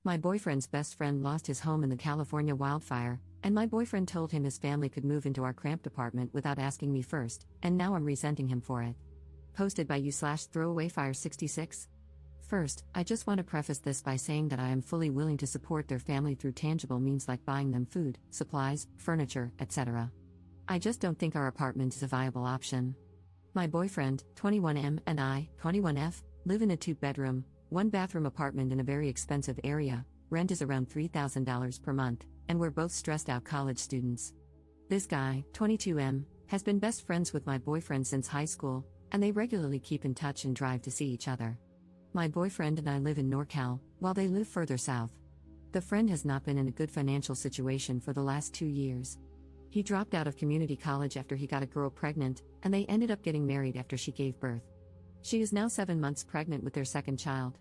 My boyfriend's best friend lost his home in the California wildfire, and my boyfriend told him his family could move into our cramped apartment without asking me first, and now I'm resenting him for it. Posted by you/throwawayfire66. First, I just want to preface this by saying that I am fully willing to support their family through tangible means like buying them food, supplies, furniture, etc. I just don't think our apartment is a viable option. My boyfriend, 21M, and I, 21F, live in a 2-bedroom, 1-bathroom apartment in a very expensive area. Rent is around $3,000 per month, and we're both stressed out college students. This guy, 22M, has been best friends with my boyfriend since high school, and they regularly keep in touch and drive to see each other. My boyfriend and I live in NorCal, while they live further south. The friend has not been in a good financial situation for the last 2 years. He dropped out of community college after he got a girl pregnant, and they ended up getting married after she gave birth. She is now 7 months pregnant with their second child.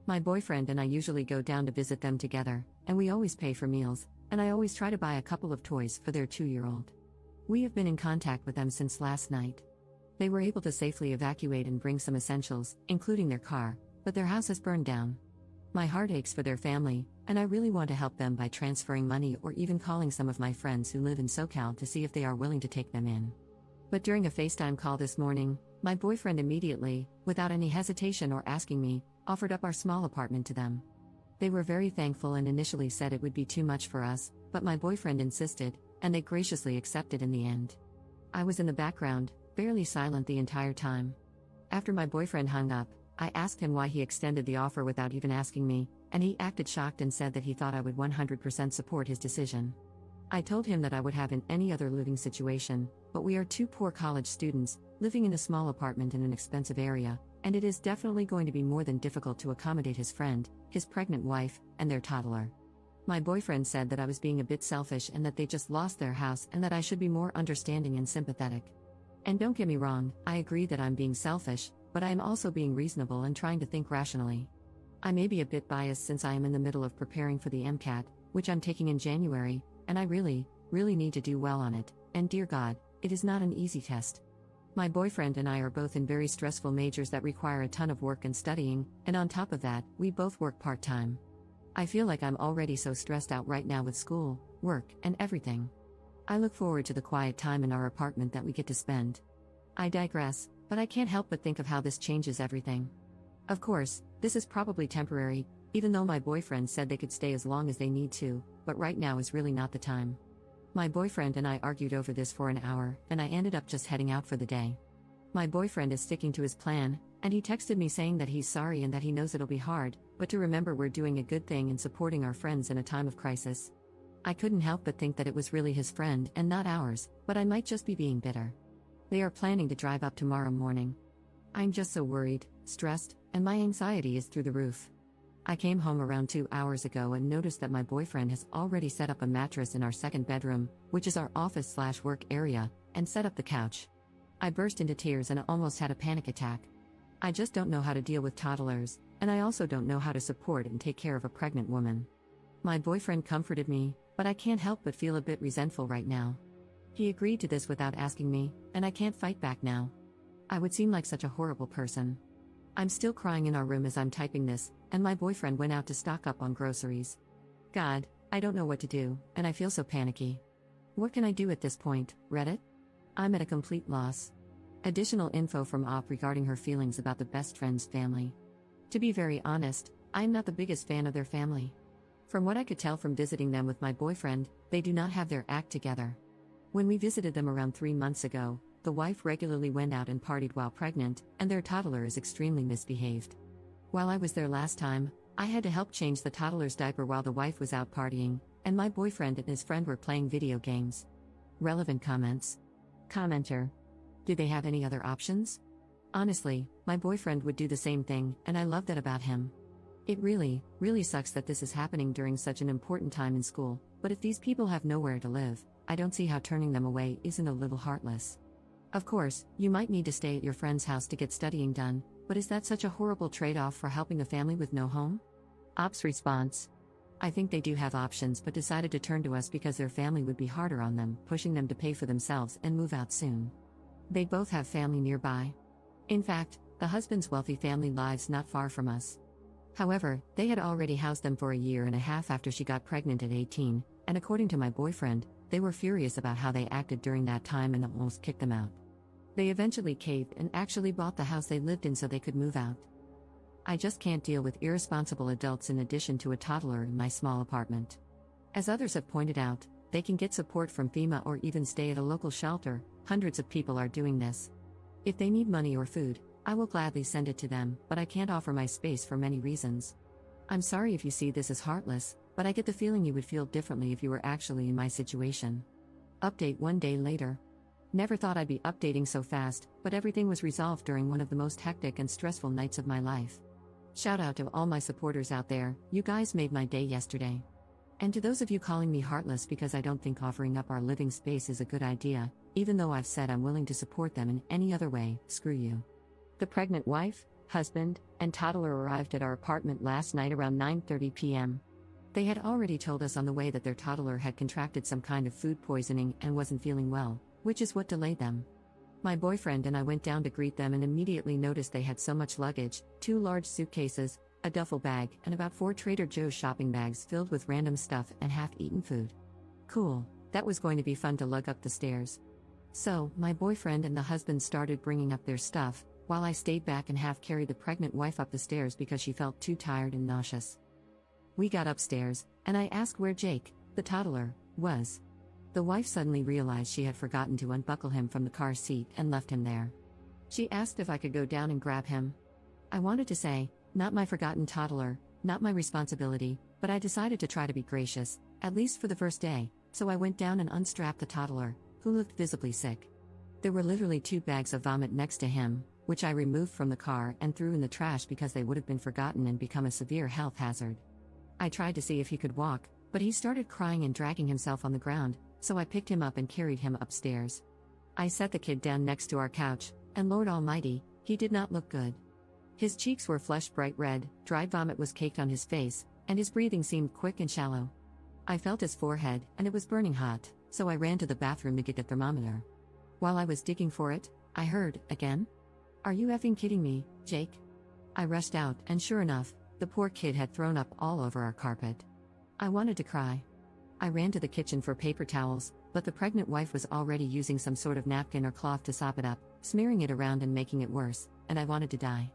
My boyfriend and I usually go down to visit them together, and we always pay for meals, and I always try to buy a couple of toys for their 2-year-old. We have been in contact with them since last night. They were able to safely evacuate and bring some essentials, including their car, but their house has burned down. My heart aches for their family, and I really want to help them by transferring money or even calling some of my friends who live in SoCal to see if they are willing to take them in. But during a FaceTime call this morning, my boyfriend immediately, without any hesitation or asking me, offered up our small apartment to them. They were very thankful and initially said it would be too much for us, but my boyfriend insisted, and they graciously accepted in the end. I was in the background, barely silent the entire time. After my boyfriend hung up, I asked him why he extended the offer without even asking me, and he acted shocked and said that he thought I would 100% support his decision. I told him that I would have in any other living situation, but we are 2 poor college students, living in a small apartment in an expensive area, and it is definitely going to be more than difficult to accommodate his friend, his pregnant wife, and their toddler. My boyfriend said that I was being a bit selfish and that they just lost their house and that I should be more understanding and sympathetic. And don't get me wrong, I agree that I'm being selfish, but I am also being reasonable and trying to think rationally. I may be a bit biased since I am in the middle of preparing for the MCAT, which I'm taking in January, and I really need to do well on it, and dear God, it is not an easy test. My boyfriend and I are both in very stressful majors that require a ton of work and studying, and on top of that, we both work part-time. I feel like I'm already so stressed out right now with school, work, and everything. I look forward to the quiet time in our apartment that we get to spend. I digress, but I can't help but think of how this changes everything. Of course, this is probably temporary, even though my boyfriend said they could stay as long as they need to, but right now is really not the time. My boyfriend and I argued over this for an hour, and I ended up just heading out for the day. My boyfriend is sticking to his plan, and he texted me saying that he's sorry and that he knows it'll be hard, but to remember we're doing a good thing and supporting our friends in a time of crisis. I couldn't help but think that it was really his friend and not ours, but I might just be being bitter. They are planning to drive up tomorrow morning. I'm just so worried, stressed, and my anxiety is through the roof. I came home around 2 hours ago and noticed that my boyfriend has already set up a mattress in our second bedroom, which is our office/work area, and set up the couch. I burst into tears and almost had a panic attack. I just don't know how to deal with toddlers, and I also don't know how to support and take care of a pregnant woman. My boyfriend comforted me, but I can't help but feel a bit resentful right now. He agreed to this without asking me, and I can't fight back now. I would seem like such a horrible person. I'm still crying in our room as I'm typing this, and my boyfriend went out to stock up on groceries. God, I don't know what to do, and I feel so panicky. What can I do at this point, Reddit? I'm at a complete loss. Additional info from Op regarding her feelings about the best friend's family. To be very honest, I'm not the biggest fan of their family. From what I could tell from visiting them with my boyfriend, they do not have their act together. When we visited them around 3 months ago, the wife regularly went out and partied while pregnant, and their toddler is extremely misbehaved. While I was there last time, I had to help change the toddler's diaper while the wife was out partying, and my boyfriend and his friend were playing video games. Relevant comments. Commenter. Do they have any other options? Honestly, my boyfriend would do the same thing, and I love that about him. It really sucks that this is happening during such an important time in school, but if these people have nowhere to live, I don't see how turning them away isn't a little heartless. Of course, you might need to stay at your friend's house to get studying done, but is that such a horrible trade-off for helping a family with no home? Op's response. I think they do have options but decided to turn to us because their family would be harder on them, pushing them to pay for themselves and move out soon. They both have family nearby. In fact, the husband's wealthy family lives not far from us. However, they had already housed them for a year and a half after she got pregnant at 18, and according to my boyfriend, they were furious about how they acted during that time and almost kicked them out. They eventually caved and actually bought the house they lived in so they could move out. I just can't deal with irresponsible adults in addition to a toddler in my small apartment. As others have pointed out, they can get support from FEMA or even stay at a local shelter. Hundreds of people are doing this. If they need money or food, I will gladly send it to them, but I can't offer my space for many reasons. I'm sorry if you see this as heartless, but I get the feeling you would feel differently if you were actually in my situation. Update 1 day later. Never thought I'd be updating so fast, but everything was resolved during one of the most hectic and stressful nights of my life. Shout out to all my supporters out there, you guys made my day yesterday. And to those of you calling me heartless because I don't think offering up our living space is a good idea, even though I've said I'm willing to support them in any other way, screw you. The pregnant wife, husband, and toddler arrived at our apartment last night around 9:30 p.m. They had already told us on the way that their toddler had contracted some kind of food poisoning and wasn't feeling well, which is what delayed them. My boyfriend and I went down to greet them and immediately noticed they had so much luggage, 2 large suitcases, a duffel bag, and about 4 Trader Joe's shopping bags filled with random stuff and half-eaten food. Cool, that was going to be fun to lug up the stairs. So, my boyfriend and the husband started bringing up their stuff, while I stayed back and half-carried the pregnant wife up the stairs because she felt too tired and nauseous. We got upstairs, and I asked where Jake, the toddler, was. The wife suddenly realized she had forgotten to unbuckle him from the car seat and left him there. She asked if I could go down and grab him. I wanted to say, not my forgotten toddler, not my responsibility, but I decided to try to be gracious, at least for the first day, so I went down and unstrapped the toddler, who looked visibly sick. There were literally 2 bags of vomit next to him, which I removed from the car and threw in the trash because they would have been forgotten and become a severe health hazard. I tried to see if he could walk, but he started crying and dragging himself on the ground, so I picked him up and carried him upstairs. I set the kid down next to our couch, and Lord Almighty, he did not look good. His cheeks were flushed bright red, dried vomit was caked on his face, and his breathing seemed quick and shallow. I felt his forehead, and it was burning hot, so I ran to the bathroom to get a thermometer. While I was digging for it, I heard, again? Are you effing kidding me, Jake? I rushed out, and sure enough, the poor kid had thrown up all over our carpet. I wanted to cry. I ran to the kitchen for paper towels, but the pregnant wife was already using some sort of napkin or cloth to sop it up, smearing it around and making it worse, and I wanted to die.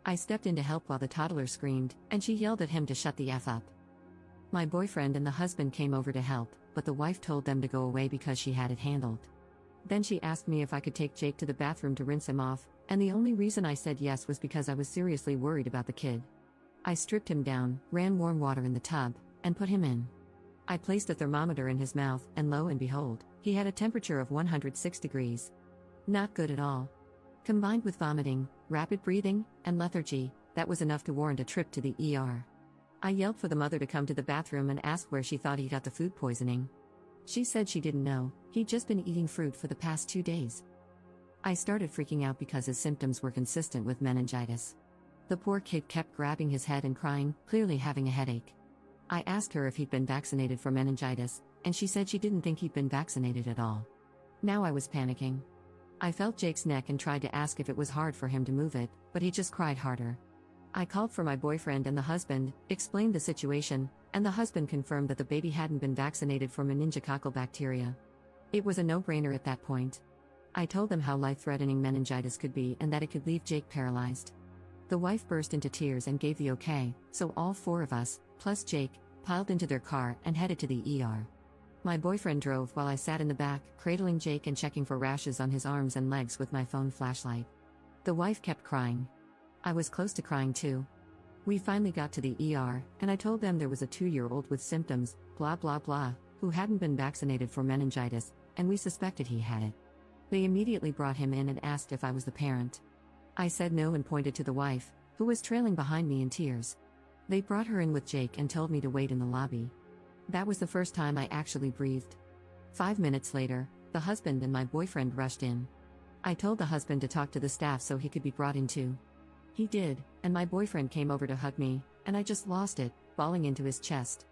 I stepped in to help while the toddler screamed, and she yelled at him to shut the F up. My boyfriend and the husband came over to help, but the wife told them to go away because she had it handled. Then she asked me if I could take Jake to the bathroom to rinse him off, and the only reason I said yes was because I was seriously worried about the kid. I stripped him down, ran warm water in the tub, and put him in. I placed a thermometer in his mouth, and lo and behold, he had a temperature of 106 degrees. Not good at all. Combined with vomiting, rapid breathing, and lethargy, that was enough to warrant a trip to the ER. I yelled for the mother to come to the bathroom and asked where she thought he got the food poisoning. She said she didn't know, he'd just been eating fruit for the past 2 days. I started freaking out because his symptoms were consistent with meningitis. The poor kid kept grabbing his head and crying, clearly having a headache. I asked her if he'd been vaccinated for meningitis, and she said she didn't think he'd been vaccinated at all. Now I was panicking. I felt Jake's neck and tried to ask if it was hard for him to move it, but he just cried harder. I called for my boyfriend and the husband, explained the situation, and the husband confirmed that the baby hadn't been vaccinated for meningococcal bacteria. It was a no-brainer at that point. I told them how life-threatening meningitis could be and that it could leave Jake paralyzed. The wife burst into tears and gave the okay, so all 4 of us, plus Jake, piled into their car and headed to the ER. My boyfriend drove while I sat in the back, cradling Jake and checking for rashes on his arms and legs with my phone flashlight. The wife kept crying. I was close to crying too. We finally got to the ER, and I told them there was a 2-year-old with symptoms, blah blah blah, who hadn't been vaccinated for meningitis, and we suspected he had it. They immediately brought him in and asked if I was the parent. I said no and pointed to the wife, who was trailing behind me in tears. They brought her in with Jake and told me to wait in the lobby. That was the first time I actually breathed. 5 minutes later, the husband and my boyfriend rushed in. I told the husband to talk to the staff so he could be brought in too. He did, and my boyfriend came over to hug me, and I just lost it, bawling into his chest.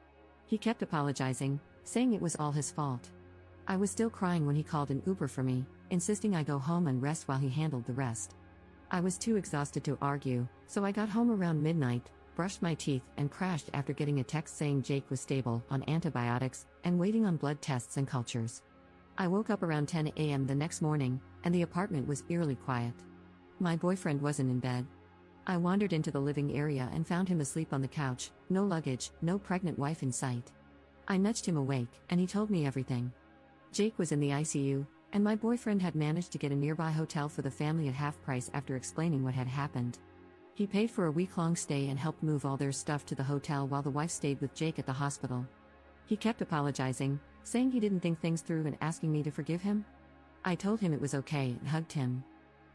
He kept apologizing, saying it was all his fault. I was still crying when he called an Uber for me, insisting I go home and rest while he handled the rest. I was too exhausted to argue, so I got home around midnight, brushed my teeth, and crashed after getting a text saying Jake was stable on antibiotics and waiting on blood tests and cultures. I woke up around 10 a.m. the next morning, and the apartment was eerily quiet. My boyfriend wasn't in bed. I wandered into the living area and found him asleep on the couch, no luggage, no pregnant wife in sight. I nudged him awake, and he told me everything. Jake was in the ICU, and my boyfriend had managed to get a nearby hotel for the family at half price after explaining what had happened. He paid for a week-long stay and helped move all their stuff to the hotel while the wife stayed with Jake at the hospital. He kept apologizing, saying he didn't think things through and asking me to forgive him. I told him it was okay and hugged him.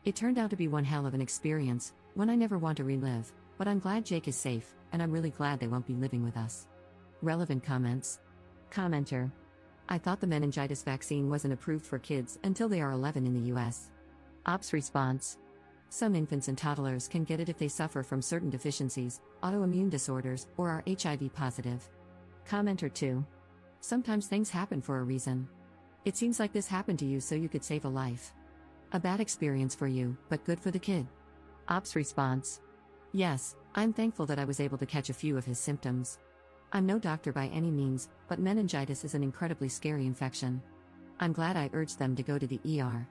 It turned out to be one hell of an experience, one I never want to relive, but I'm glad Jake is safe, and I'm really glad they won't be living with us. Relevant comments. Commenter. I thought the meningitis vaccine wasn't approved for kids until they are 11 in the US. Ops response. Some infants and toddlers can get it if they suffer from certain deficiencies, autoimmune disorders, or are HIV positive. Commenter 2. Sometimes things happen for a reason. It seems like this happened to you so you could save a life. A bad experience for you, but good for the kid. Ops response. Yes, I'm thankful that I was able to catch a few of his symptoms. I'm no doctor by any means, but meningitis is an incredibly scary infection. I'm glad I urged them to go to the ER.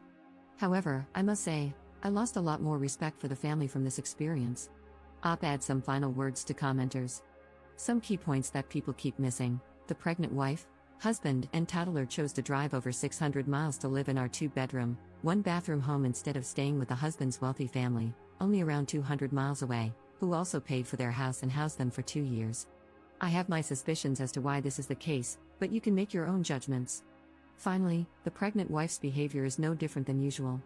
However, I must say, I lost a lot more respect for the family from this experience. Adds some final words to commenters. Some key points that people keep missing. The pregnant wife, husband, and toddler chose to drive over 600 miles to live in our 2-bedroom, 1-bathroom home instead of staying with the husband's wealthy family, only around 200 miles away, who also paid for their house and housed them for 2 years. I have my suspicions as to why this is the case, but you can make your own judgments. Finally, the pregnant wife's behavior is no different than usual.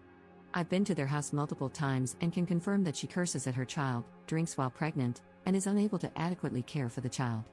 I've been to their house multiple times and can confirm that she curses at her child, drinks while pregnant, and is unable to adequately care for the child.